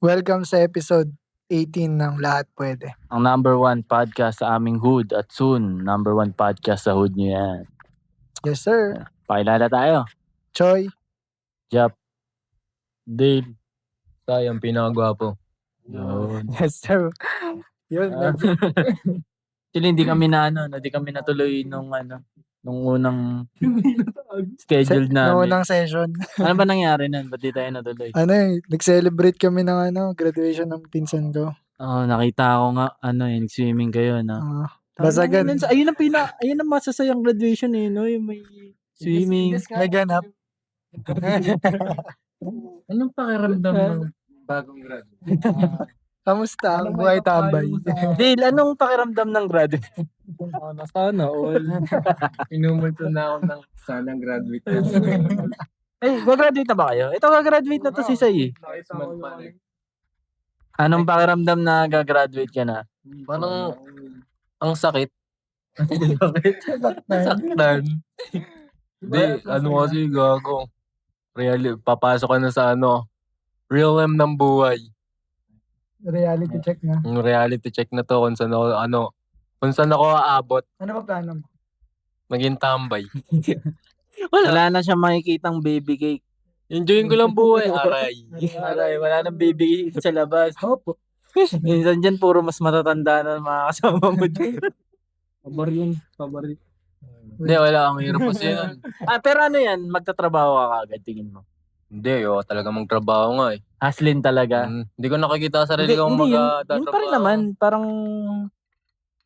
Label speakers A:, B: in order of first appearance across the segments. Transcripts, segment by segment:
A: Welcome sa episode 18 ng Lahat Pwede.
B: Ang number one podcast sa aming hood at soon, number one podcast sa hood nyo yan.
A: Yes, sir.
B: Pakilala tayo.
A: Choi.
B: Jap. Dale.
C: Sayang, pinakagwapo.
B: Yun.
A: Yes, sir. Yun.
B: Actually, hindi kami natuloy nung unang scheduled
A: Noong
B: namin.
A: unang session.
B: Ano ba nangyari nun? Ba't di tayo natuloy?
A: Nag-celebrate kami ng graduation ng pinsan ko.
B: Nakita ko nga, nag-swimming kayo, no?
A: Basagan.
B: Ayun ang masasayang graduation no? Yung may swimming.
A: May ganap.
C: Anong pakiramdam ng bagong graduate?
A: Kamusta? Ang buhay tambay.
B: Dale, anong pakiramdam ng graduation?
C: Sana all. Pinumulto na ako ng sanang graduate.
B: Gagraduate na ba kayo? Ito, gagraduate na to si Sai. Anong pakiramdam na gagraduate ka na?
C: Parang ang sakit. Saktan. Hindi, kasi gago. Papasok ka na sa real M ng buhay.
A: Reality check na.
C: Yung reality check na to kung saan ako aabot.
A: Ano ba plano mo?
C: Maging tambay.
B: Wala na siya makikitang baby cake.
C: Enjoyin ko lang buhay. Aray.
B: Wala nang baby cake sa labas. Opo. Minsan dyan, puro mas matatanda na mga kasama mo dyan. Pabar.
C: Hindi, wala. Ang hirap kasi yun.
B: Pero yan, magtatrabaho ka agad, tingin mo.
C: Hindi, talaga magtrabaho nga eh.
B: Haslin talaga.
C: Hindi ko nakikita sa sarili kong
B: yun pa rin naman, parang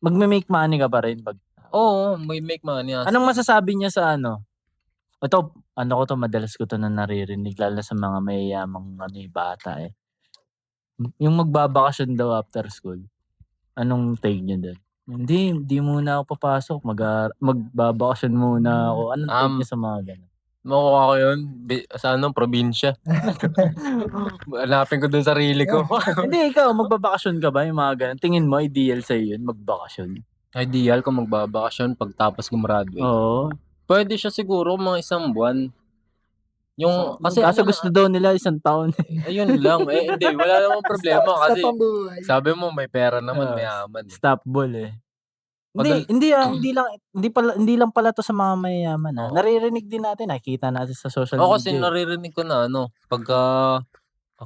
B: magme-make money ka pa rin.
C: Oo, may make money.
B: Anong masasabi niya sa Ito, madalas ko to na naririnig, lalo sa mga mayayamang bata eh. Yung magbabakasyon daw after school. Anong take niyo doon? Hindi muna ako papasok. Magbabakasyon muna ako. Anong take niya sa mga ganun?
C: Makuha ko yun sa probinsya. Hanapin ko dun sarili ko.
B: Hindi, ikaw, magbabakasyon ka ba? Yung mga ganun. Tingin mo, ideal sa'yo yun, magbakasyon?
C: Ideal kung magbabakasyon pagtapos gumraduate.
B: Oo.
C: Pwede siya siguro mga 1 buwan.
B: Kasi gusto daw nila 1 taon.
C: Ayun lang. Hindi, wala namang problema kasi
A: Sa pambuhay.
C: sabi mo may pera naman, mayaman.
B: Stop ball eh. Hindi lang pala to sa mga mayayaman. Naririnig din natin, nakikita natin sa social media.
C: Kasi naririnig ko na pagka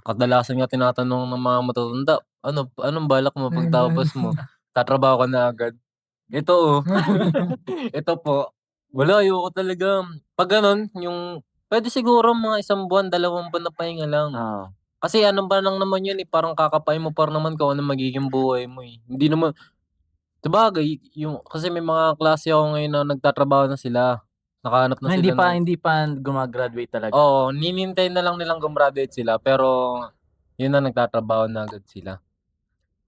C: kadalasan nga tinatanong ng mga matatanda, anong balak mo pagtapos mo? Tatrabaho ka na agad. Ito ito po. Wala, ayoko talaga. Pag ganun, pwede siguro mga 1 buwan, 2 buwan na pahinga lang. Kasi ba lang naman yun parang kakapain mo pa naman kung ano magiging buhay mo eh. Hindi naman, sabagay, kasi may mga klase ako ngayon na nagtatrabaho na sila. Nakahanap na sila.
B: Hindi pa gumagraduate talaga.
C: Oo, ninintay na lang nilang gumraduate sila pero yun na, nagtatrabaho na agad sila.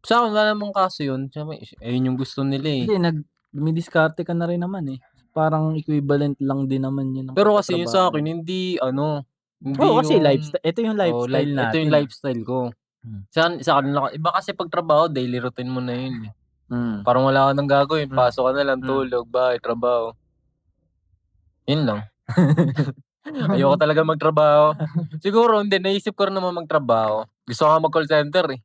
C: Sa akin, wala namang kaso yun. Ayun yung gusto nila eh.
B: Hindi, dumidiskarte ka na rin naman eh. Parang equivalent lang din naman yun.
C: Pero kasi yun sa akin, hindi
B: kasi lifestyle. Ito yung lifestyle natin.
C: Ito yung lifestyle ko. Sa kanila, iba kasi pag trabaho, daily routine mo na yun. Parang wala ka nang gagawin. Pasok ka na lang, tulog, bahay, trabaho. Yun lang. Ayoko talaga magtrabaho. Siguro, hindi. Naisip ko rin naman magtrabaho. Gusto ko mag-call center eh.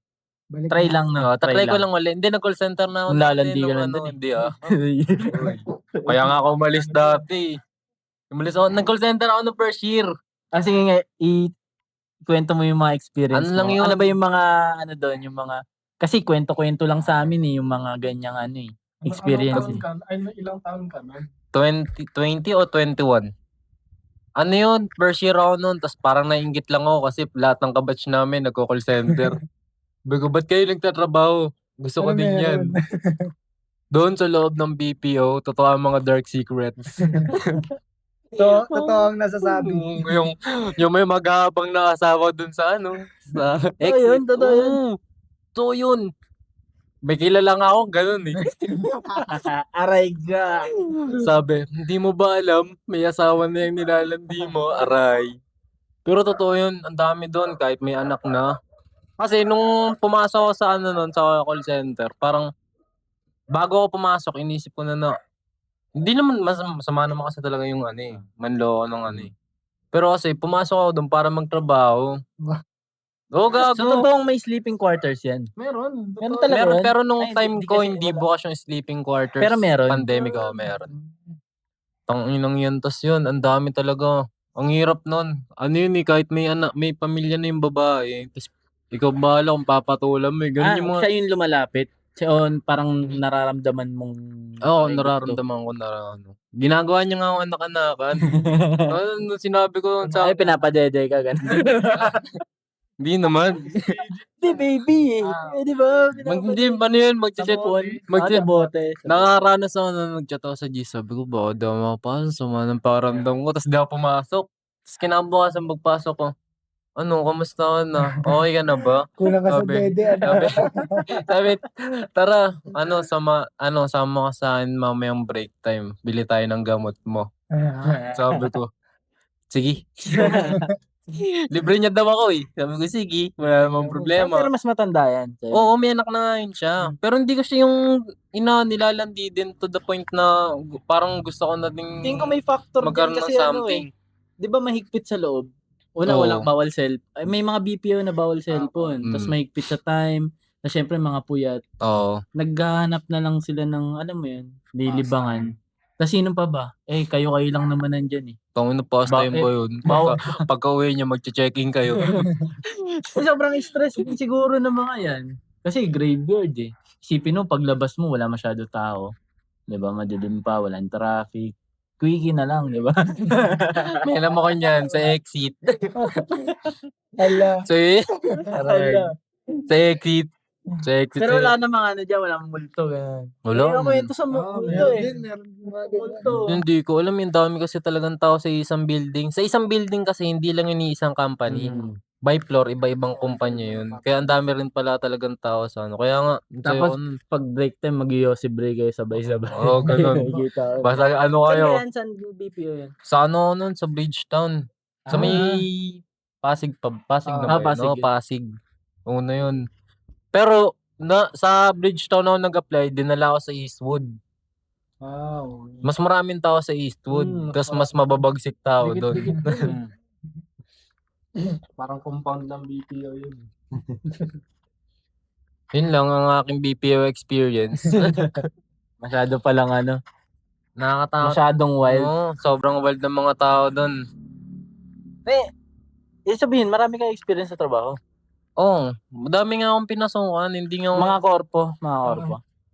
B: Try lang na.
C: Try ko lang ulit. Hindi, nag-call center na ako.
B: Lalandi ka lang dun eh.
C: Hindi Kaya nga ako umalis dati. Umalis ako. Nag-call center ako no first year.
B: Sige nga, kwento mo yung mga experience
C: Ano lang
B: mo.
C: yun?
B: Ano ba yung mga, doon, yung mga, kasi kwento-kwento lang sa amin yung mga ganyang experience.
A: Ilang taon ka nun?
C: 20 o 21. Yun, first year ako nun, tapos parang nainggit lang ako kasi lahat ng kabatch namin nagko-call center. Bago, ba't kayo nagtatrabaho? Gusto ko din yan. Doon sa loob ng BPO, totoo ang mga dark secrets.
A: Totoo ang nasasabi.
C: yung may maghahabang na asawa doon sa sa exit.
B: Yun, totoo yun.
C: Totoo yun. May kilala nga ako, ganun eh.
B: Aray ka.
C: Sabi, hindi mo ba alam, may asawa na yung nilalandi mo, aray. Pero totoo yun, ang dami doon, kahit may anak na. Kasi nung pumasok ako sa sa call center, parang bago ako pumasok, inisip ko na hindi naman masama naman kasi talaga yung manloko ng Pero kasi pumasok ako doon para magtrabaho. Oo,
B: Sa
C: gago.
B: totoong may sleeping quarters yan.
A: Meron.
B: Meron talaga
C: Meron,
B: yun.
C: pero nung
B: Ay,
C: time
B: hindi
C: ko,
B: kasi
C: hindi
B: wala.
C: bukas yung sleeping quarters.
B: Pero meron.
C: Pandemic ako, meron. Tanginang yan, tas yun, ang dami talaga. Ang hirap nun. Ano yun eh, kahit may anak, may pamilya na yung babae, tas ikaw bahala kung papatulan mo eh. Ganun yung mga,
B: Siya yung lumalapit. Siya on, parang nararamdaman mong
C: oo,
B: may gusto.
C: nararamdaman ko na ano. Ginagawa niya nga akong anak-anakan. Ano, sinabi ko sa,
B: Ay, pinapadede ka, gano'n.
C: hindi naman.
B: Hindi, baby eh. Eh, di ba?
C: Hindi, ano yun,
B: Sa bote.
C: nakakaranas ako na nag-chat ako sa G. Sabi ko, baka daw makapasok, sama ng paramdam ko. Tapos di ako pumasok. Tapos kinabukasan pagpasok ko, ano, kamusta ka na? Okay ka na ba?
A: Kulang ka sa
C: Sabi,
A: dede.
C: sabi, tara, sama ka sa akin mamayang break time. Bili tayo ng gamot mo. Sabi ko, sige. Libre niya daw ako eh. Sabi ko, sige, wala namang problema.
B: Pero mas matanda yan. sa'yo.
C: Oo, may anak na nga yun siya. Pero hindi ko siya yung nilalandi din to the point na parang gusto ko na ding
B: Tingin ko may factor din
C: magkaroon ng
B: kasi ano
C: something.
B: eh. Di ba mahigpit sa loob? Una,
C: Oo.
B: walang bawal ay, may mga BPO na bawal cellphone. Tapos mahigpit sa time. Na syempre mga puyat.
C: Oo.
B: Naghahanap na lang sila ng, alam mo yun, lilibangan. Tapos sino pa ba? Eh, kayo-kayo lang naman nandyan eh.
C: Tangin na past time ba yun? Pagka-uwi niya, mag-check-in kayo.
B: Sobrang stress din siguro ng mga yan. Kasi graveyard eh. Isipin mo, paglabas mo, wala masyado tao. Diba? Madilim pa, walang traffic. Quickie na lang, di ba?
C: May alam mo ko niyan, sa exit.
A: Hala.
C: So, sa exit.
B: Pero wala namang ano dyan, walang multo. Ganyan.
C: Wala.
B: Ako ito sa multo eh.
A: Meron
B: Multo.
C: Hindi ko alam, yung dami kasi talagang tao sa isang building. Sa isang building kasi, hindi lang yun isang company. By floor, iba-ibang kumpanya yun. Kaya ang dami rin pala talagang tao sa ano. Kaya nga,
B: Tapos pag break time, mag-iossi break kayo sabay-sabay.
C: Oo, ganun. Basta ano kayo.
B: Saan BPO yan?
C: Sa ano nun, sa Bridgetown. Sa may Pasig na ba yun?
B: Pasig
C: Oo,
B: yun.
C: Pasig. Una yun. Pero, sa Bridgetown ako nag-apply, dinala ako sa Eastwood.
A: Wow.
C: Mas maraming tao sa Eastwood. Tapos mas mababagsik tao doon.
A: Parang compound ng BPO yun.
C: Yun lang ang aking BPO experience.
B: Masyado palang ano.
C: Nakakatakot.
B: Masyadong wild.
C: Oo, sobrang wild ng mga tao doon.
B: Sabihin, marami kang experience sa trabaho.
C: Oo, madami nga akong pinasukan. Hindi nga
B: Mga korpo.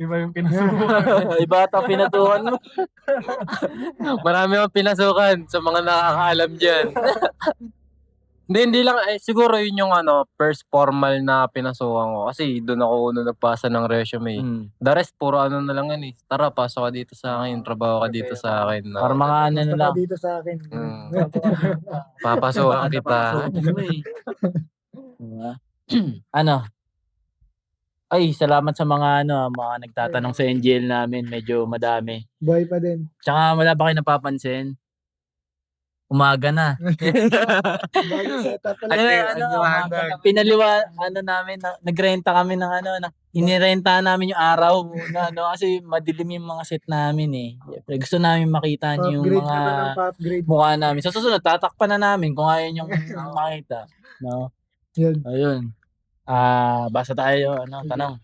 A: Iba yung pinasukan.
B: Iba ata pinatuhan mo.
C: marami akong pinasukan sa mga nakakaalam dyan. Hindi lang, siguro yun yung first formal na pinasukan ko. Kasi doon ako nagpasa ng resume. The rest, puro ano na lang yan eh. Tara, pasok ka dito sa akin, trabaho ka dito sa akin.
B: Para mga ano na lang.
A: dito sa akin.
C: Papasukan kita.
B: Ano? Ay, salamat sa mga mga nagtatanong sa NGL namin. Medyo madami.
A: Buhay pa din.
B: Tsaka wala ba kayo napapansin? Umaga na. Namin, nagrenta kami ng inirenta namin yung araw muna, kasi madilim yung mga set namin eh. Gusto namin makita niyo yung mga mukha namin. Sa susunod, tatakpan na namin kung ayaw yung makita. No?
A: Yun.
B: Ayun. Basa tayo, tanong.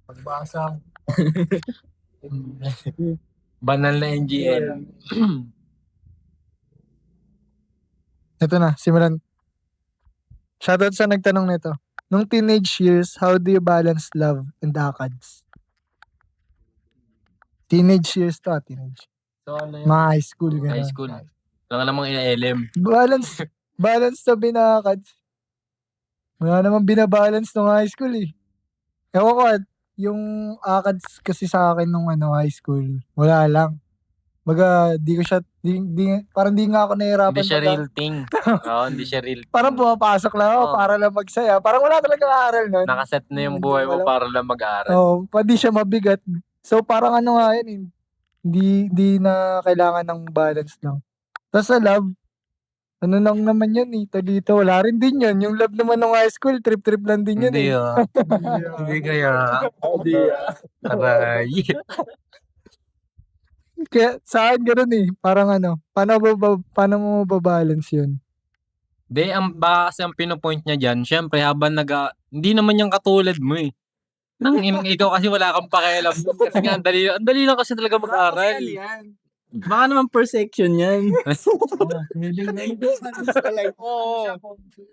A: Pagbasa.
C: Banal na NGL.
A: Ito na, simulan. Shoutout sa nagtanong nito. Nung teenage years, how do you balance love and ACADS? Teenage years to, teenage.
C: So ano yun?
A: Mga high school. Ganun.
C: High school. Wala ka namang ina-LM.
A: Balance to binakads. Wala namang binabalance nung high school eh. Ewan ko, yung ACADS kasi sa akin nung high school, wala lang. Baga, parang di nga ako nahihirapan.
C: Hindi siya real thing. Oo, hindi siya real thing.
A: Parang pumapasok lang ako para lang magsaya. Parang wala talagang aral nun.
C: Nakaset na yung buhay mo para lang mag-aaral.
A: Oo, hindi siya mabigat. So, parang nga yun, hindi na kailangan ng balance lang. Tapos sa love, ano lang naman yun dito, wala rin din yun. Yung love naman ng high school, trip-trip lang din yun
C: Hindi Hindi kaya. Aray.
A: Kaya sa akin gano'n parang paano mo mababalance yun?
C: Baka kasi ang pinopoint niya diyan, siyempre habang hindi naman yan katulad mo eh. Ikaw kasi wala kang pakialam dun kasi nga ang dali lang kasi talaga mag-aral.
B: Baka naman per section yan.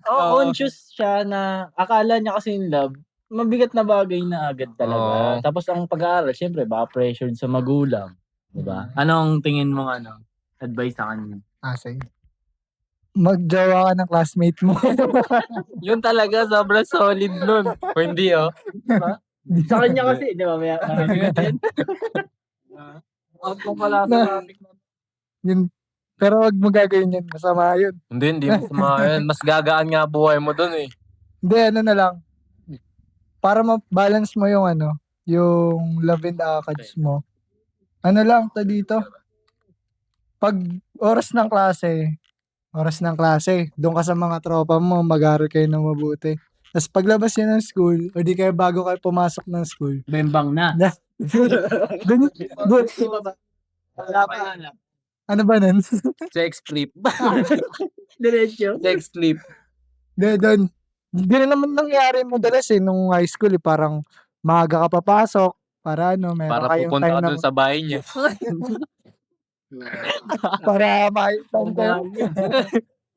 B: Oo, conscious siya na akala niya kasi in love, mabigat na bagay na agad talaga.
C: Oo.
B: Tapos ang pag-aaral, syempre baka pressured sa magulang. Diba? Anong tingin mo advice sa kanya?
A: Sige. Magjowa ka ng classmate mo.
C: Yun talaga, sobrang solid nun. O hindi
B: Diba? Sa kanya kasi, di ba? May din. Out mo pala sa topic na.
A: Yun. Pero wag mo gagawin yun. Masama yun.
C: Hindi masama yan. Mas gagaan nga buhay mo dun eh.
A: Hindi, ano na lang. Para ma-balance mo yung yung love and accolades mo. Ano lang to dito? Pag oras ng klase, doon ka sa mga tropa mo, mag-aaral kayo ng mabuti. Tapos paglabas nyo ng school, o di kayo bago kayo pumasok ng school,
B: Bembang na.
A: doon, ano ba nun?
C: Sex trip.
B: Diretso.
C: Sex trip.
A: Doon. Hindi na naman nangyari madalas nung high school parang maaga ka papasok, para meron
C: Para
A: kayong
C: pupunta
A: time
C: ka
A: na,
C: dun sa bahay niya.
A: para may time kayo.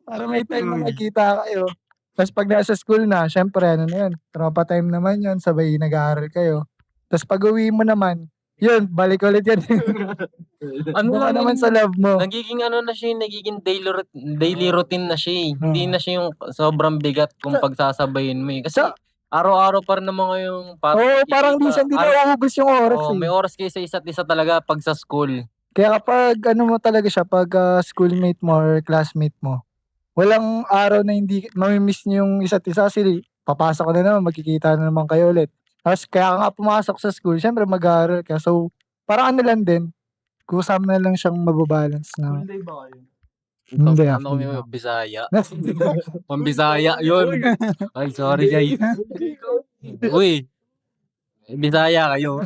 A: Para may time na magkita kayo. Tapos pag nasa school na, syempre na yun, tropa time naman yun, sabay nag-aaral kayo. Tapos pag uwi mo naman, yun, balik ulit yan.
C: Ano
A: Doon ka
C: lang
A: naman
C: yun,
A: sa love mo.
C: nagiging na siya, nagiging daily routine na siya eh. Hindi na siya yung sobrang bigat kung pagsasabayin mo eh. Kasi araw-araw pa rin naman ngayong
A: Parang minsan di na uubos yung oras
C: may oras kayo sa isa't isa talaga pag sa school.
A: Kaya kapag mo talaga siya, pag schoolmate mo or classmate mo, walang araw na hindi mamimiss niyo yung isa't isa kasi papasok na naman, magkikita na naman kayo ulit. Tapos kaya nga pumasok sa school, syempre mag-aaral ka. So, parang lang din, kusama na lang siyang mababalance na.
B: Full day ba kayo?
A: Hindi
C: Ano kami Bisaya? Pambisaya yun. Ay, sorry guys. Uy, Bisaya kayo.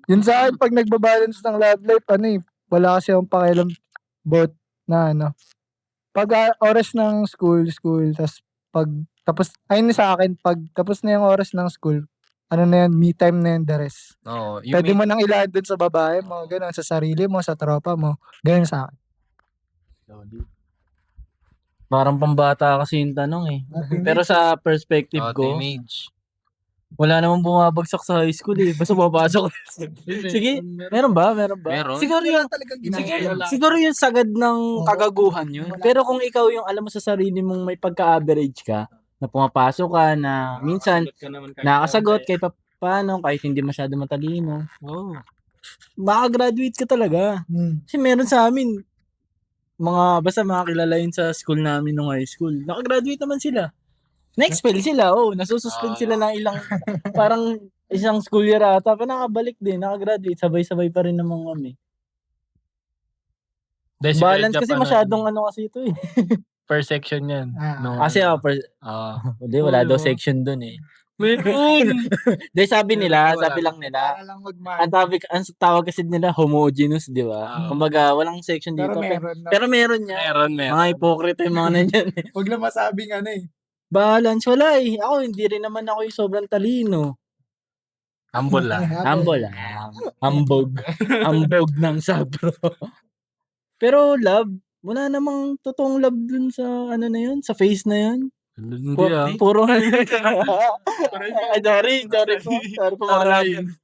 A: Yun sa akin, pag nagbabalance ng love life, wala kasi akong pakialam both na pag oras ng school, tapos sa akin, pag tapos na yung oras ng school, na yan, me time na yan, the rest.
C: Oo,
A: Pwede mo nang ilahad dun sa babae mo, gano'n, sa sarili mo, sa tropa mo, gano'n sa akin.
B: Parang pambata kasi yung tanong eh. Pero sa perspective ko,
C: teenage.
B: wala namang bumabagsak sa high school eh. Basta pumapasok. Sige, meron ba?
C: Meron?
B: Siguro yung sagad ng kagaguhan yun. Pero kung ikaw yung alam mo sa sarili mong may pagka-average ka, na pumapasok ka, na minsan nakasagot kahit paano, kahit hindi masyado matalino, makagraduate ka talaga. Kasi meron sa amin, basta mga kilala yun sa school namin nung high school. Nakagraduate naman sila. Na-expel sila, nasususpend sila ng ilang, parang isang school year ata, pero nakabalik din, nakagraduate, sabay-sabay pa rin naman kami. Balance kasi masyadong kasi ito eh.
C: Per section yan.
B: Kasi hindi, wala daw section dun eh. Hindi, sabi lang nila, ang tawag kasi nila homogeneous, di ba? Kumbaga, walang section dito. Pero meron niya. Mga hipokrita yung mga nandiyan eh.
A: Huwag lang masabing
B: Balance, wala eh. Ako, hindi rin naman ako yung sobrang talino.
C: Humble lang.
B: Ambog ng sabro. Pero love, wala namang totoong love dun sa na yun, sa face na yun.
C: Hindi
B: Puro Ay, sorry po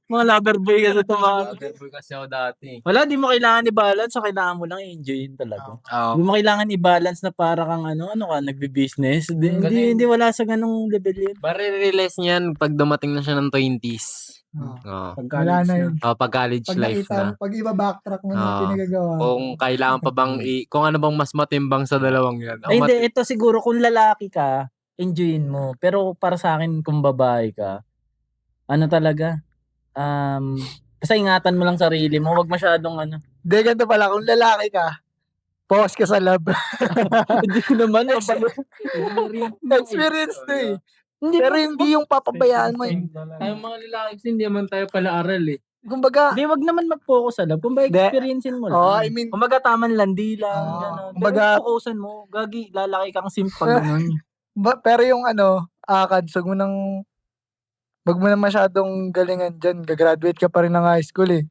B: mga lover boy kasi
C: Lover kasi ako dati.
B: Wala, di mo kailangan i-balance, kailangan mo lang i-enjoy talaga. Di mo kailangan i-balance na para kang ka, nagbe-business. Hindi wala sa ganung level yun.
C: Marirealize niyan pag dumating na siya ng 20s.
A: Wala na yun.
C: Pag college life na.
A: Pag iba backtrack mo na pinagagawa.
C: Kung kailangan pa bang kung ano bang mas matimbang sa dalawang yan.
B: Ay, hindi, ito siguro kung lalaki ka, enjoyin mo. Pero para sa akin, kung babae ka, talaga, basta ingatan mo lang sarili mo, wag masyadong
A: Hindi, ganito pala, kung lalaki ka, focus ka sa love.
B: Hindi ko naman,
A: Experience to eh. Pero hindi yung papabayaan mo eh.
C: Tayo mga lalaki kasi hindi naman tayo pala aral eh.
A: kumbaga,
B: Hindi, wag naman mag-focus sa love. Kumbaga,
A: Hindi.
B: experiencein mo lang.
A: oh, I mean,
B: Kumbaga, taman landi lang,
A: Oo.
B: gano'n.
A: Kumbaga-
B: Pero focusan mo, gagi, lalaki kang simp pag gano'n.
A: pero yung ACADS, wag mo na masyadong galingan dyan. Gagraduate ka pa rin ng high school eh.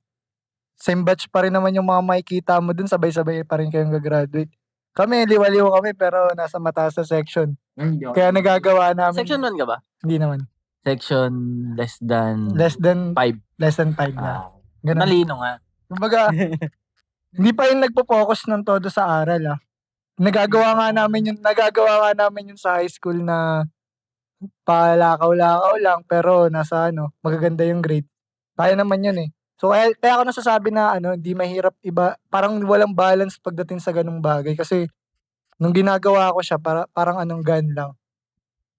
A: Same batch pa rin naman yung mga makikita mo dun, sabay-sabay pa rin kayong gagraduate. Kami, liwaliw kami, pero nasa mataas na section. Kaya nagagawa namin.
B: Section 1 ka ba?
A: Hindi naman.
B: Section less than
A: Less than
B: 5.
A: 5 na.
B: Ah,
A: Ganun.
B: talino nga.
A: Kumbaga, hindi pa yung nagpo-focus ng todo sa aral Nagagawa nga namin yun sa high school na palakaw-lakaw lang, pero nasa magaganda yung grade. Kaya naman yun eh. So kaya ako nasasabi na hindi mahirap parang walang balance pagdating sa ganung bagay kasi nung ginagawa ko siya parang gan lang.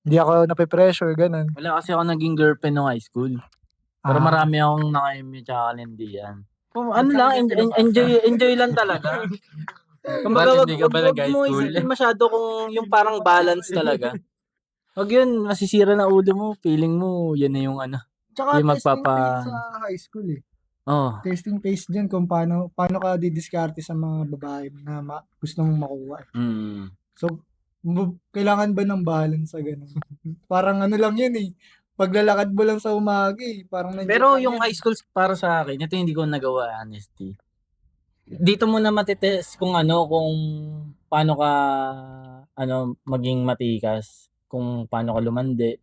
A: Hindi ako nape-pressure ganun.
B: Wala kasi ako naging girlfriend nung high school. Pero
A: Ah.
B: marami akong nakaimi tsaka kalindian. Kung ano
A: Ba't
B: lang,
A: ka
B: enjoy lang talaga. Kumbaga,
C: Ba't
B: wag,
C: hindi ka
B: wag,
C: ba
B: wag
C: nag-high
B: mo
C: school?
B: isipin masyado kung yung parang balance talaga. Wag yun, masisira na ulo mo, feeling mo, yan na yung
A: Tsaka
B: Yung
A: testing
B: magpapa-
A: phase sa high school eh.
B: Oh,
A: Testing phase dyan kung paano ka didiskarte sa mga babae na gusto mong makuha. So, kailangan ba ng balance sa ganun? Parang lang yun eh. Paglalakad mo lang sa umaga eh. Parang nandiyan
B: Pero
A: lang
B: yung
A: yun.
B: high school para sa akin, ito hindi ko nagawa, honesty. Dito mo na matitest kung kung paano ka maging matikas, kung paano ka lumandi.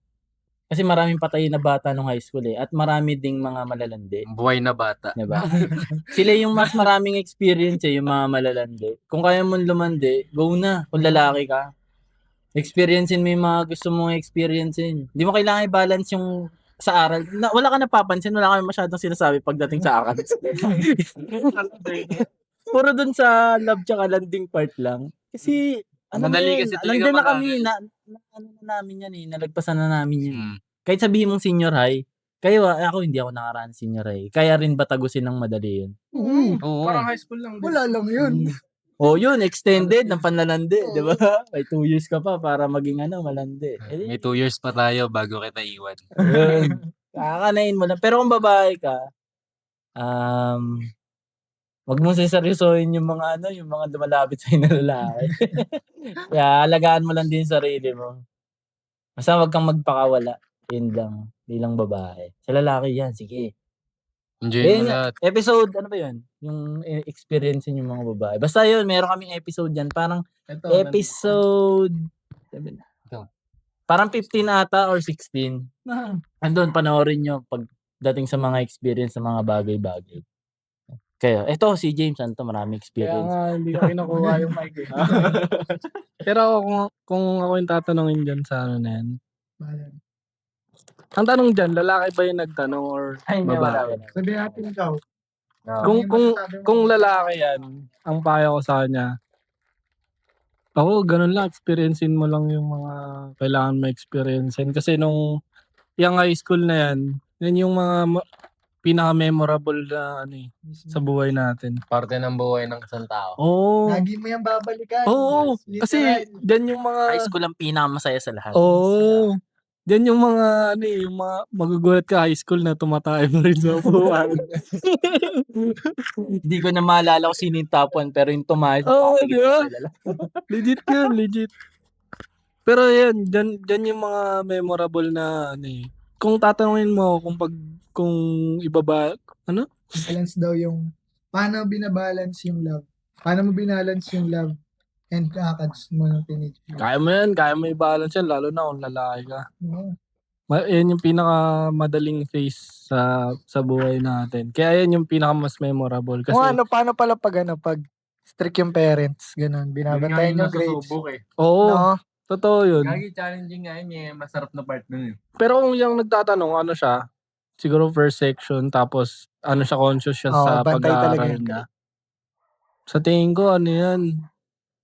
B: Kasi maraming patay na bata nung high school eh, at marami ding mga malalandi,
C: Buhay na bata.
B: 'di ba? Sila yung mas maraming experience yung mga malalandi. Kung kaya mong lumandi, go na kung lalaki ka. Experiencein mo yung mga gusto mong experiencein. Hindi mo kailangan i-balance yung sa aral. Wala ka napapansin, wala kami masyadong sinasabi pagdating sa akin. Puro dun sa love tsaka landing part lang. Kasi,
C: Madali kasi talaga
B: nandiyan na
C: mag-aral.
B: kami, na namin yan eh, nalagpasan na namin yan.
C: Mm.
B: Kahit sabihin mong senior high, ako hindi ako nakaraan senior high. Kaya rin ba tagusin ng madali yun?
C: Oo.
D: Parang high school lang din.
A: Wala lang yun.
B: Oh, yun, extended ng panlalandi, di ba? May 2 years ka pa para maging malandi.
C: May 2 years pa tayo bago kita iwan.
B: Yun. Kakanain mo lang. Pero kung babae ka, wag mo seryosohin yung mga yung mga lumalapit sa'yo na lalaki. Kaya alagaan mo lang din sarili mo. Basta wag kang magpakawala. Yun lang. Bilang babae. Sa lalaki yan, sige.
C: Enjoy
B: Yun
C: mo
B: nga,
C: lahat.
B: episode, ano ba yun? Yung experience yung mga babae. Basta yun, meron kaming episode yan. Parang episode... Parang 15 ata or 16. Andun, panoorin nyo pagdating sa mga experience sa mga bagay-bagay. Kaya, eto si James, maraming
D: Kaya
B: experience.
D: nga, hindi ko kinukuha yung mic eh. Pero kung ako yung tatanungin dyan sa na yan, ang tanong dyan, lalaki ba yung nagtanong or
B: Ay, hindi,
D: babae?
B: wala.
A: Sabi natin ikaw.
D: Kung lalaki yan, ang payo ko sa kanya, ako, ganun lang, experiencein mo lang yung mga kailangan mo experiencein. Kasi nung yung high school na yan yung mga pinaka-memorable na sa buhay natin.
C: Parte ng buhay ng isang tao.
D: Oo.
A: Lagi mo yung babalikan.
D: Oo.
A: Literal.
D: Kasi dyan yung mga...
B: High school ang pinakamasaya sa lahat.
D: Oo. Dyan yung mga, yung mga magugulat ka high school na tumatay pa rin sa buwan.
B: Hindi ko na maalala kung sino yung top 1, pero yung tumayo.
D: Oo, di ba? Legit yun, legit. Pero yan, dyan yung mga memorable na Kung tatanungin mo kung ibaba,
A: Balance daw paano binabalance yung love? Paano mo binalance yung love and ACADS mo ng teenage years?
D: kaya mo i-balance yan, lalo na kung lalaki ka.
A: Oo.
D: Yan yung pinakamadaling phase sa buhay natin. Kaya yan yung pinaka mas memorable. Kasi,
A: Paano pala pag strict yung parents, ganun, binabantayan yung grades.
D: oo,
A: No?
D: totoo yun.
C: Challenging nga yun, masarap na part nun.
D: Pero kung yung nagtatanong, siya, siguro first section, tapos siya conscious siya
A: Oo,
D: sa
A: bantay talaga
D: pag-aaral
A: yun.
D: niya. Sa tingin ko, yan.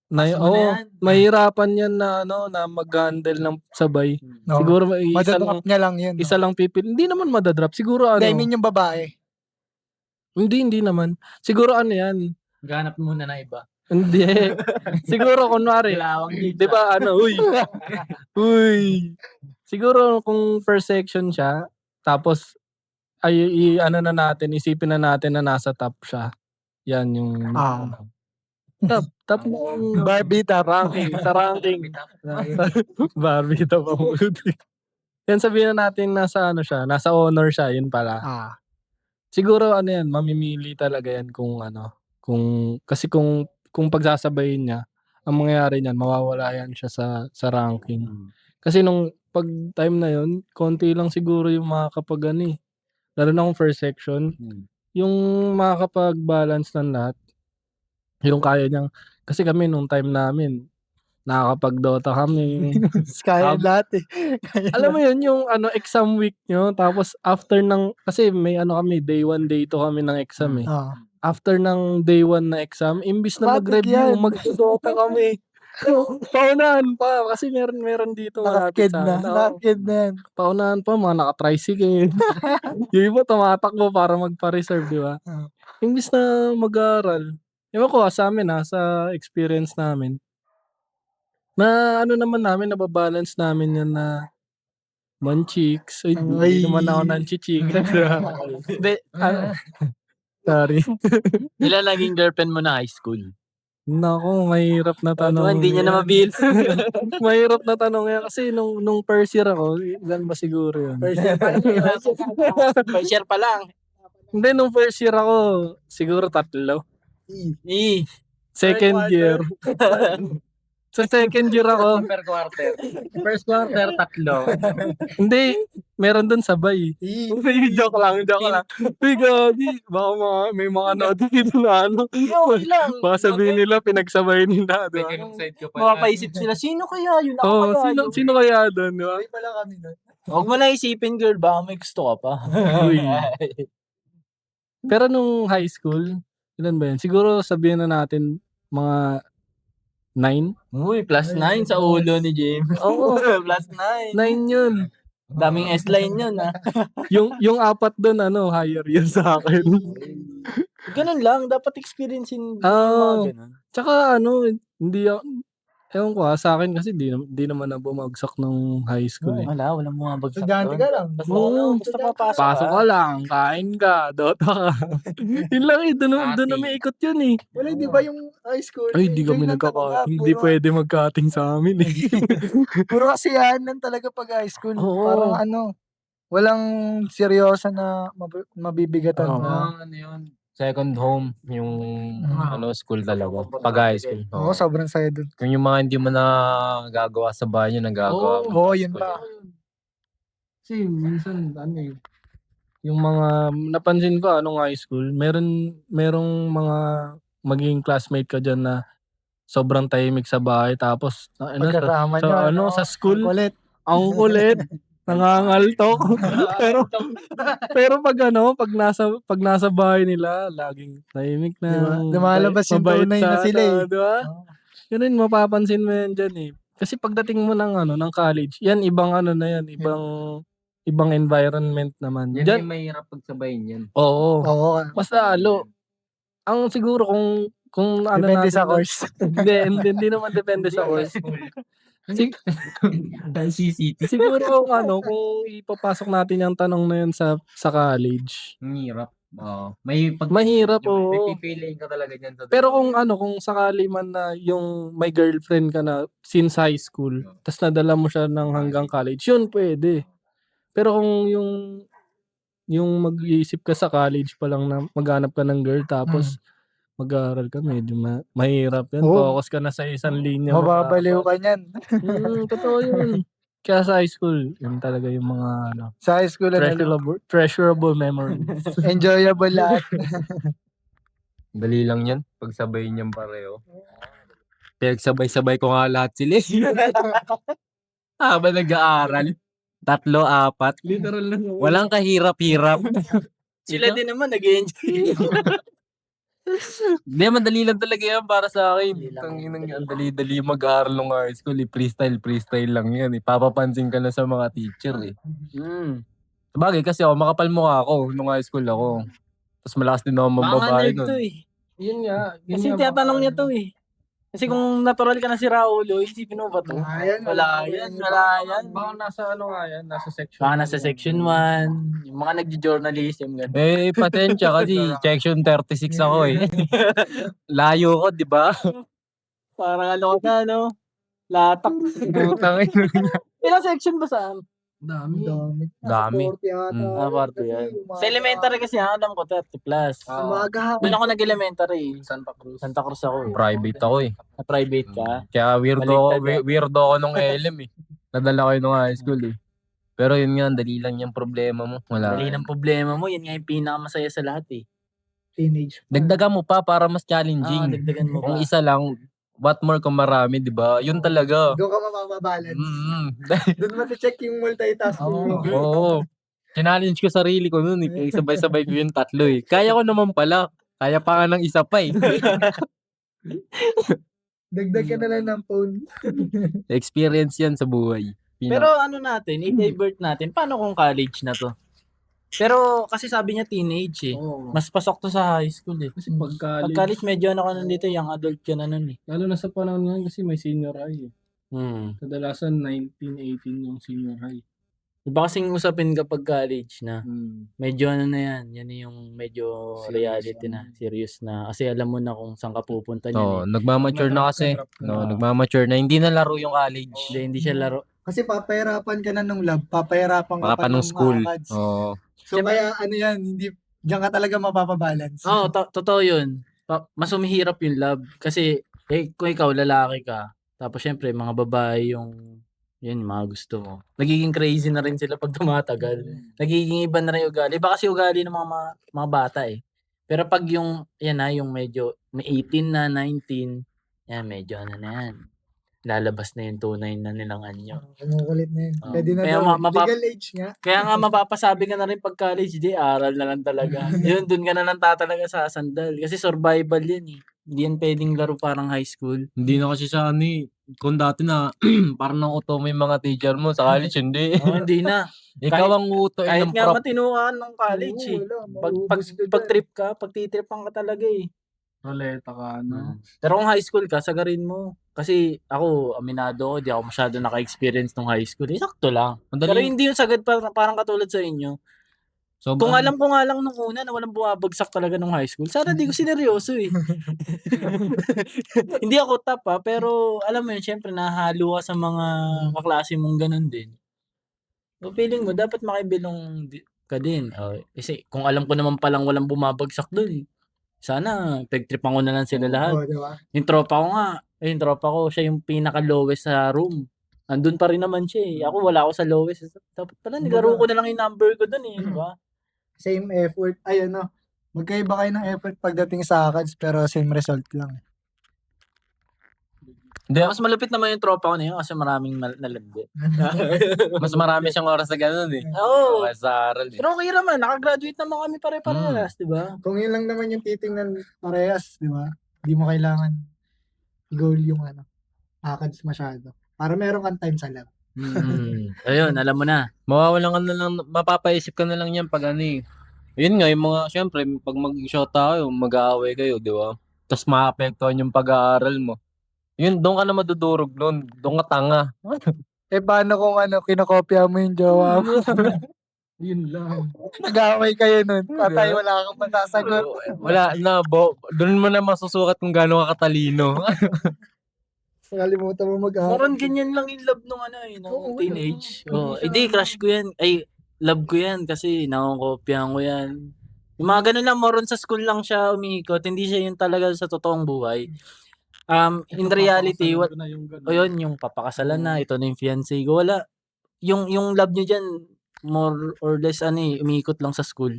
B: Pass mo na yan.
D: Mahirapan yan na mag-handle ng sabay.
A: No.
D: Siguro isa
A: Madadrop niya lang yun.
D: isa lang pipil. Hindi naman madadrop. Siguro
A: I mean yung babae.
D: Hindi naman. Siguro yan.
B: Ganap muna na iba.
D: Hindi. Siguro kunwari,
B: Dalawang
D: 'di ba uy. Uy. Siguro kung first section siya, tapos ano na natin, isipin na natin na nasa top siya. Yan yung top ng
A: Barbie top.
D: ranking, sa ranking. Barbie top ang buti. Yan sabihin na natin nasa ano siya, nasa honor siya, yun pala. Siguro ano yan, mamimili talaga yan kung ano, kasi kung pagsasabayin niya, ang mangyayari niyan, mawawala yan siya sa ranking. Kasi nung pag time na yun, konti lang siguro yung makakapag ano eh. Lalo na kung first section, yung makakapag-balance ng lahat, yung kaya niyang, kasi kami nung time namin, nakakapag-Dota kami.
A: Kaya lahat eh.
D: Alam mo yun, yung ano, exam week nyo, tapos after ng, kasi may ano kami, day 1, day 2 kami ng exam eh. After ng day 1 na exam, imbis na
A: Matik
D: mag-review,
A: yan.
D: mag-Dota kami. Paunahan pa, kasi meron dito malapit
A: Nakakid
D: sa
A: na.
D: amin. Oo.
A: Nakakid na yan.
D: Paunahan pa, mga naka-tricycle. Yung iba tumatakbo para magpa-reserve, di ba? Imbis na mag-aaral. Ewan ko sa amin sa experience namin. Na ano naman namin, nababalance namin yan na manchiks. Ay, hindi naman ako nanchichikas. Hindi, sorry.
B: Ilan naging girlfriend mo na high school?
D: Naku, mahirap na tanong.
B: Hindi niya na mabil.
D: Mahirap na tanong yan. Kasi nung first year ako, ilan ba siguro yun?
B: First year pa lang.
D: Hindi, nung first year ako, siguro 3. Second year. Sa second year ako.
C: Per quarter. First quarter, 3.
D: Hindi, meron dun sabay. joke lang. Uy, gabi. Baka may mga nod dito na ano. Baka sabihin nila, pinagsabay nila. Diba?
B: Mapapaisip sila, sino kaya yun? Ako kaya yun?
D: Sino kaya dun? Diba?
A: Pala kami nun.
B: Huwag mo na isipin, girl. Baka may gusto ka pa.
D: Uy. Pero nung high school, ilan ba yun? Siguro sabihin na natin mga 9?
B: Uy, +9 sa ulo ni James.
D: Oo.
B: +9.
D: 9 yun.
B: Daming S-line yun, ha?
D: Yung 4 doon, higher yun sa akin.
B: Ganun lang. Dapat experiencein yung
D: Oo.
B: mga ganun.
D: Tsaka hindi ako, ewan ko sa akin kasi di naman na bumagsak ng high school eh.
B: Walang mga bagsak
A: Estudyante ka lang.
B: Basta papasok
D: Pasok ka lang, kain ka, Dota ka. Yun lang doon na may ikot yun eh.
A: Wala, di ba yung high school?
D: Ay, di kami hindi pwede magkating sa amin eh.
A: Puro kasiyahan lang talaga pag high school.
D: Oo.
A: Parang walang seryoso na mabibigatan
D: Oo.
A: mo.
C: Ano yun? Second home, yung school talaga. Pag high school.
A: Oo, sobrang saya dun.
C: Kung yung mga hindi mo na gagawa sa bahay nyo, nagagawa mo.
A: Oo, yun pa.
D: Kasi minsan yung mga napansin ko high school, merong mga magiging classmate ka dyan na sobrang tahimik sa bahay tapos
A: Pagkasama nyo,
D: sa school
A: kulit.
D: ang kulit nangangaltok. pero pag nasa bahay nila laging tahimik na.
A: Lumalabas yung
D: mabait
A: tunay na sila eh.
D: di ba? Ganun, mapapansin mo yan dyan eh. Kasi pagdating mo ng college, yan ibang ibang environment naman.
C: Yan
D: Dyan,
C: yung mahirap pagsabayin yan.
D: oo.
A: Oo.
D: Mas lalo. Ang siguro kung
A: Depende
D: natin
A: sa course.
D: hindi naman depende sa course. Siguro kung ipapasok natin yung tanong na yun sa college.
C: Mahirap.
D: Mahirap
C: May pipiliin ka talaga dyan.
D: Pero kung sakali man na yung may girlfriend ka na since high school, tas nadala mo siya ng hanggang college, yun pwede. Pero kung yung mag-iisip ka sa college pa lang na maghanap ka ng girl tapos mag-aaral ka, medyo mahirap yan.
A: Oo.
D: Focus ka na sa isang linya.
A: Mababaliw ka niyan.
D: Totoo yun. Kaya sa high school, yun talaga yung mga
A: Sa high school,
D: treasurable memories.
A: enjoyable lahat.
C: Dali lang yan. Pagsabayin yan pareho. Pinagsabay-sabay ko nga lahat sila. Habang nag-aaral. 3, 4.
D: Literal lang.
C: Walang kahirap-hirap.
B: Sila din naman nag-enjoy.
C: Hindi, madali lang talaga yan para sa akin. Ang dali-dali mag-aaral ng high school. Freestyle lang yan. Papapansin ka na sa mga teacher eh. Sabagay kasi makapal mukha ako nung high school ako. Tapos malakas din ako
B: Mga
C: mababae
B: nerd to
C: nun.
B: eh.
D: Yun nga.
B: Kasi tinatanong niya to eh. Kasi kung natural ka na si Raulo, isipin mo ba to?
A: Wala yan.
B: Wala yan.
D: Baka nasa ano nga yan, nasa section.
B: Baka nasa section 1, yung mga nagjo-journalism, gano'n.
C: Eh, patensya kasi section 36 ako eh. Layo ko, di ba?
B: Parang ano ka na, no? Latak.
C: Putang ina.
B: Ilang section ba saan?
D: Dami.
C: Dami.
A: 40 yata.
B: Parte yan. Sa elementary kasi alam ko 30 plus.
A: Umaga
B: Doon ako nag-elementary.
D: Santa Cruz.
B: Santa Cruz ako.
C: Private ako eh.
B: Na private ka.
C: Kaya
B: Baliktad,
C: weirdo ako nung LM eh. Nadala ko yun nung high school eh. Pero yun nga, dali lang yung problema mo. Wala.
B: Dali ng problema mo, yan nga yung pinakamasaya sa lahat eh.
A: Teenage.
C: Dagdagan mo pa para mas
B: Ah,
C: challenging.
B: dagdagan mo
C: Kung
B: pa.
C: isa lang, what more kung marami, di ba? Yun talaga.
A: Doon ka mapapabalance.
C: Mm.
A: Doon mo check yung multitasking mo.
C: Oo. Challenge ko sarili ko nun eh. Sabay-sabay ko yung tatlo eh. Kaya ko naman pala. Kaya pa nga ng isa pa eh.
A: Dagdag ka na lang ng phone.
C: Experience yan sa buhay.
B: Pero ano natin, i-divert natin. Paano kung college na to? Pero kasi sabi niya teenage eh.
D: Oo.
B: Mas pasok to sa high school eh.
D: Kasi
B: Pag
D: pag
B: college medyo ano ka nandito, young adult ka na nun eh.
D: lalo na sa panahon ngayon kasi may senior high eh.
B: Hmm.
D: Kadalasan 19, 18 yung senior high.
B: Iba kasing usapin kapag college na.
D: Hmm.
B: Medyo ano na yan. Yan yung medyo
D: Serious
B: reality
D: na.
B: na. Serious na. Kasi alam mo na kung saan ka pupunta niyan
C: Oo,
B: eh.
C: nagmamature na kasi. No, nagmamature na. Hindi na laro yung college.
B: Hindi siya laro.
A: Kasi papahirapan ka na nung lab, papahirapan ka
C: Baka
A: pa
C: pa nung
A: nung
C: school.
A: ACADS.
C: Oo.
A: So kaya ano yan, hindi, diyan ka talaga mapapabalance.
B: Oo, totoo yun. Mas umihirap yung love. Kasi, kung ikaw, lalaki ka, tapos syempre, mga babae yung, yun, yung mga gusto mo. Nagiging crazy na rin sila pag tumatagal. Nagiging iba na rin yung ugali. Iba kasi ugali ng mga bata eh. Pero pag yung, yan na, yung medyo, may 18 na, 19, yan, medyo ano na yan. Lalabas na yung tunay na nilang anyo.
A: Kumukulit na yun.
B: Oo.
A: Pwede na
B: Kaya
A: daw. Legal age nga.
B: Kaya nga mapapasabi ka na rin pag college, di aral na lang talaga. Yun, dun ka na lang tatalaga sa sandal. Kasi survival yan eh. Hindi yan pwedeng laro parang high school.
C: Hindi na kasi siya ano eh. Kung dati na parang nang-uto mo yung mga teacher mo sa college, hindi.
B: Oo, hindi na.
C: Ikaw ang uto
B: Kahit
C: ng
B: nga
C: prop.
B: matino ka ng college eh. Pag trip ka, pagtitripan ka talaga eh.
D: Roleta ka, no?
B: Pero kung high school ka, sagarin mo. Kasi ako, aminado ko, di ako masyado naka-experience nung high school. Eh, sakto lang. Pero
C: Madali.
B: hindi yung sagad parang katulad sa inyo. Kung alam ko nga lang nung una na walang bumabagsak talaga nung high school, sana di ko sineryoso eh. Hindi ako top pero alam mo yun, syempre nahalo ka sa mga kaklase mong ganun din. So feeling mo, dapat makibilong ka din. Kasi kung alam ko naman palang walang bumabagsak dun, sana pagtripan ko na lang sila lahat.
A: Oo, diba?
B: Yung tropa ko, siya yung pinaka-lowest sa room. Andun pa rin naman siya eh. Ako wala ako sa lowest. Dapat pala, nilaro ko na lang yung number ko dun eh. Diba?
A: Same effort. Ay, ano, magkaiba kayo ng effort pagdating sa ACADS pero same result lang.
C: Hindi,
B: Mas malapit naman yung tropa ko na yun kasi maraming nalandi.
C: mas marami siyang oras na ganun eh.
B: Oo.
C: Kaya sa aral eh.
B: Pero okay naman, nakagraduate naman kami pare-parehas, di ba?
A: Kung yun lang naman yung titingnan parehas, di ba? Hindi mo kailangan i-goal yung ACADS masyado. Para meron kang time sa lab.
B: Ayun, alam mo na.
C: Mawawalan ka na lang, mapapaisip ka na lang yan pag ano eh. Yun nga, yung mga, syempre, pag mag-shot tayo, mag-aaway kayo, di ba? Tapos maapektuhan yung pag-aaral mo. Yun, doon ka na madudurog nun. Doon ka tanga.
A: Eh, paano kung kinokopya mo yung jowa mo?
D: Yun lang.
A: Nag-away kayo nun. Patay, wala kang masasagot.
C: Wala na, doon mo na masusukat kung gaano ka katalino.
A: Nakalimutan mo mag-away.
B: Parang ganyan lang yung love nung nung
A: Oo,
B: teenage.
A: oo.
B: Hindi, crush ko yan. Ay, love ko yan kasi nakokopyahan ko yan. Yung mga ganun lang, moron sa school lang siya umiikot. Hindi siya yung talaga sa totoong buhay. In reality, yung papakasalan na, ito na yung fiancé ko. Wala. Yung love nyo dyan, more or less umiikot lang sa school.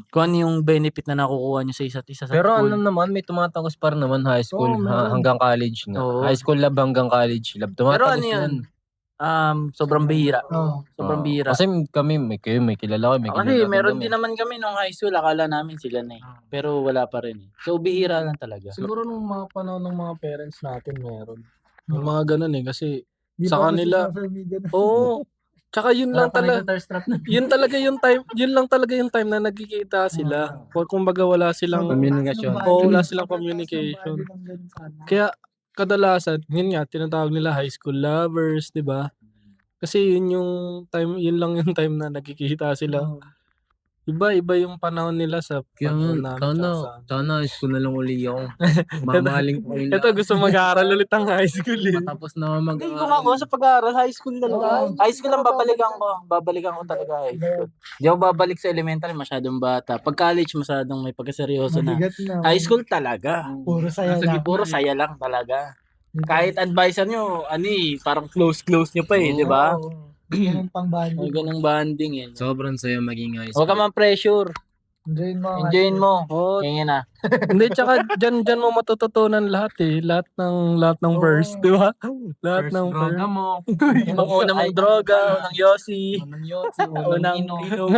B: Kung ano yung benefit na nakukuha nyo sa isa't isa sa
C: Pero
B: school.
C: ano naman, may tumatagos pa rin naman high school
D: Oo, meron.
C: hanggang college nga.
B: Oo.
C: High school lab hanggang college lab.
B: Pero
C: Tumatagos
B: ano yun?
C: yan.
B: Sobrang bihira.
A: Oo.
B: Sobrang
C: Oo.
B: bihira.
C: Kasi kami, may kilala ko, may kilala
B: Kasi
C: rin
B: meron
C: kami.
B: din naman kami nung high school, akala namin sila na eh. Pero wala pa rin eh. So bihira lang talaga.
D: Siguro nung mga panahon ng mga parents natin meron. Yung mga ganun eh. Kasi
A: Di
D: sa
A: pa
D: kanila,
A: kasi social media na.
D: oo. Tsaka yun lang talaga. Yun talaga yung time, yun lang talaga yung time na nagkikita sila. Kumbaga wala silang
C: Communication.
D: Oo, wala silang communication. Kaya kadalasan, yun nga, tinatawag nila high school lovers, di ba? Kasi yun lang yung time na nagkikita sila. Iba yung panahon nila sa
C: Kaya
D: panahon namin.
C: sana high school na lang uli ako. Mamahaling ko
D: Ito, gusto mag-aaral ulit ang high school eh.
C: Matapos na
B: Hindi, kung ako sa pag-aaral, high school talaga. High school lang babalikan ko. Babalikan ko talaga high school. Di ako babalik sa elementary, masyadong bata. Pag college, masyadong may pagkaseryoso na.
A: Mabigat na.
B: High school talaga.
A: Puro saya lang.
B: Puro saya lang talaga. Kahit advisor nyo, parang close nyo pa di ba?
A: Ganun pang
B: May
A: banding.
B: ganung banding eh.
C: Sobrang saya maging high
B: Huwag ka
C: school.
B: man pressure. Enjoyin mo.
D: Oh,
B: Ganyan na.
D: hindi, tsaka dyan mo matututunan lahat eh. Lahat ng verse, di ba? Lahat
C: First
D: ng
C: droga
D: verse.
C: mo.
B: Yung una mong droga, unang yosi.
C: Unang yotsi,
B: Unang
C: unang
B: inom.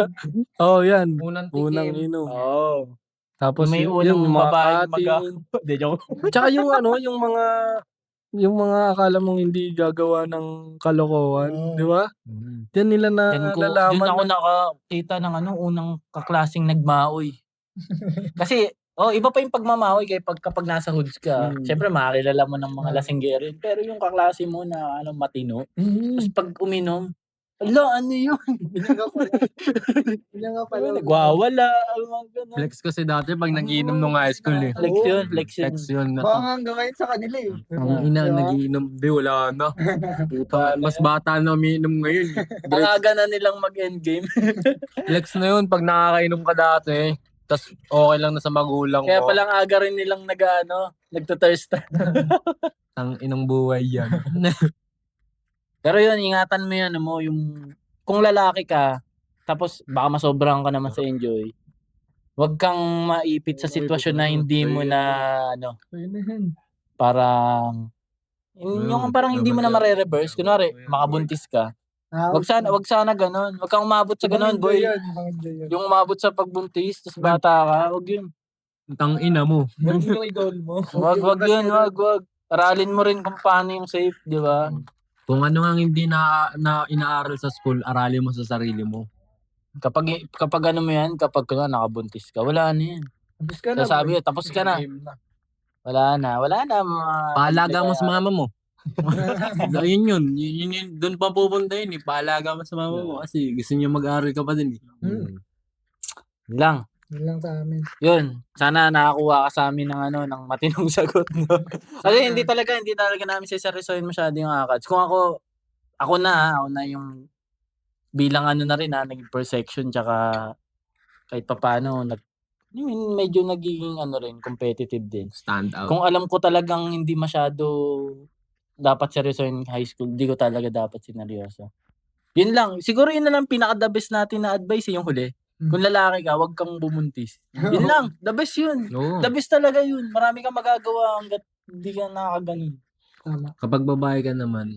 D: Oh, yan.
C: unang
D: Unang
C: tikim.
D: inom.
B: Oo.
D: Tapos
B: May
D: yung
B: unang
D: mga
B: babaeng
D: cutting.
B: Hindi, joke.
D: Tsaka yung mga akala mong hindi gagawa ng kalokohan, di ba? Diyan nila
B: Doon
D: nalalaman
B: ako
D: na
B: nakakita ng unang kaklaseng nagmaoy. Kasi, iba pa yung pagmamaoy kapag nasa hoods ka. Siyempre, makakilala mo ng mga lasinggero. Pero yung kaklase mo na matino. Tapos pag uminom, ano yun? Nagwawala. Ganun.
C: Flex kasi dati pag nag-iinom nung high school eh.
B: Flex yun.
C: Flex yun.
A: Baka hanggang ngayon sa kanila eh.
C: Ang ina,
A: Diba?
C: nag-iinom. Di, wala na. Mas bata na umiinom ngayon.
B: Ang aga na nilang mag-endgame.
C: Flex na yun pag nakakainom ka dati. Tas okay lang na sa magulang
B: Kaya
C: ko.
B: palang aga rin nilang nagtuthirst.
C: Ang inang buhay yan.
B: Pero yun, ingatan mo yung kung lalaki ka, tapos baka masobrahan ka naman sa enjoy. Huwag kang maipit sa sitwasyon na hindi mo na parang yung parang hindi mo na mare-reverse. Kunwari, makabuntis ka. Wag sana ganun. Wag kang umabot sa ganun, boy. Yung umabot sa pagbuntis, tapos bata ka, wag yun.
C: Ang ina mo.
A: Yung idol mo.
B: Wag yun, wag. Aralin mo rin kung paano yung safe, di ba?
C: Kung ano nga hindi na inaaral sa school, aralin mo sa sarili mo.
B: Kapag ano mo yan, kapag nakabuntis ka, wala na yan. Sabi tapos ka na. Wala na.
C: Paalaga mo sa mama mo. Ayun yun. Doon pa pupunta yun eh. Paalaga mo sa mama mo kasi gusto niyo mag-aaral ka pa din eh.
B: Yun lang.
A: Yun lang sa amin.
B: Yun. Sana nakakuha ka sa amin ng matinong sagot. No? Kasi hindi talaga namin seseryosohin masyado yung ACADS. Kung ako na yung bilang na rin naging per section tsaka kahit papaano medyo nagiging rin competitive din.
C: Stand out.
B: Kung alam ko talagang hindi masyado dapat seryosohin high school, hindi ko talaga dapat sineryoso. Yun lang. Siguro yun na lang pinaka-the best natin na advice yung huli. Kung lalaki ka, huwag kang bumuntis. Yun lang. The best yun.
C: Oo.
B: The best talaga yun. Marami kang magagawa hanggat hindi ka nakakaganon.
C: Kapag babae ka naman,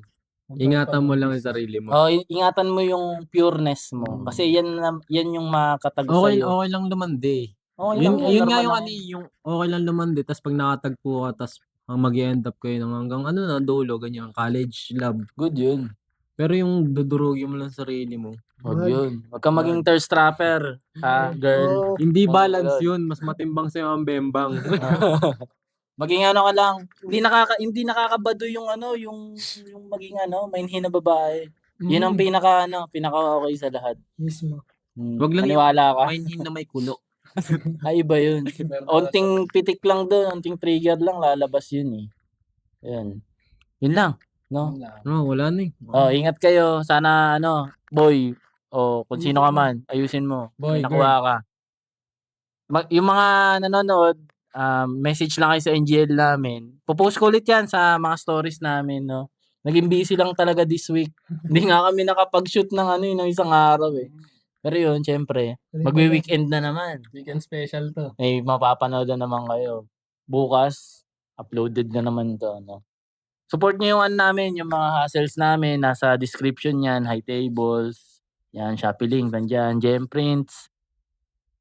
C: ingatan mo lang yung sarili mo.
B: Ingatan mo yung pureness mo. Kasi yan yung makatag
C: Okay
B: sa'yo.
C: lang lumandi.
B: Okay
C: Yun
B: lang,
C: nga
B: normal
C: yung
B: lang.
C: okay lang lumandi tas pag nakatagpo ka tas mag-end up kayo ng hanggang na dulo ganyan college love.
B: Good yun.
C: Pero yung dudurugin mo lang sarili mo.
B: Huwag yun. Huwag kang maging thirst trapper. Girl.
C: Hindi
B: Oh,
C: balance
B: God.
C: yun, mas matimbang sa'yo ang bembang.
B: Maging ka lang. Hindi nakakabado yung maging mainhin na babae. Yun ang pinaka okay sa lahat.
A: Mismo.
C: Wag lang
B: Maniwala ka.
C: Mainhin na may kulo.
B: Ay, iba yun. Onting pitik lang doon, onting trigger lang, lalabas yun eh. Yun. Yun lang. No?
C: No, wala na eh.
B: Ingat kayo. Sana, boy, kung sino ka man, ayusin mo.
C: Boy,
B: May nakuha ka. Yung mga nanonood, message lang kayo sa NGL namin. Popost ko ulit yan sa mga stories namin, no? Naging busy lang talaga this week. Hindi nga kami nakapag-shoot ng isang araw eh. Pero yun, syempre, magwi-weekend na naman.
D: Weekend special to.
B: May mapapanood na naman kayo. Bukas, uploaded na naman to, no? Support nyo yung namin, yung mga hassles namin, nasa description yan, High Tables, yan, Shopee link, nandyan, Gem Prints.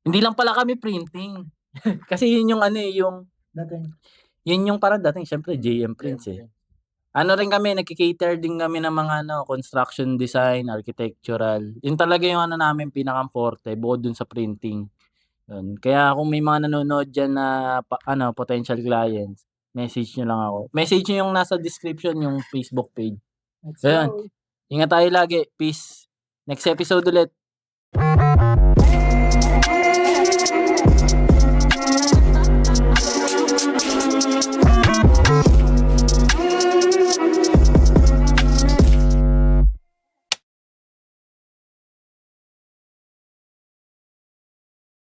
B: Hindi lang pala kami printing. Kasi yun yung yun yung parang dating, syempre, JM Prints eh. Rin kami, nagki-cater din kami ng mga construction design, architectural. Yun talaga yung namin pinaka-forte, bukod dun sa printing. Yun. Kaya kung may mga nanonood dyan na potential clients, message nyo lang ako. Message nyo yung nasa description, yung Facebook page.
A: Let's
B: Ayun.
A: go.
B: Ingat tayo lagi. Peace. Next episode ulit.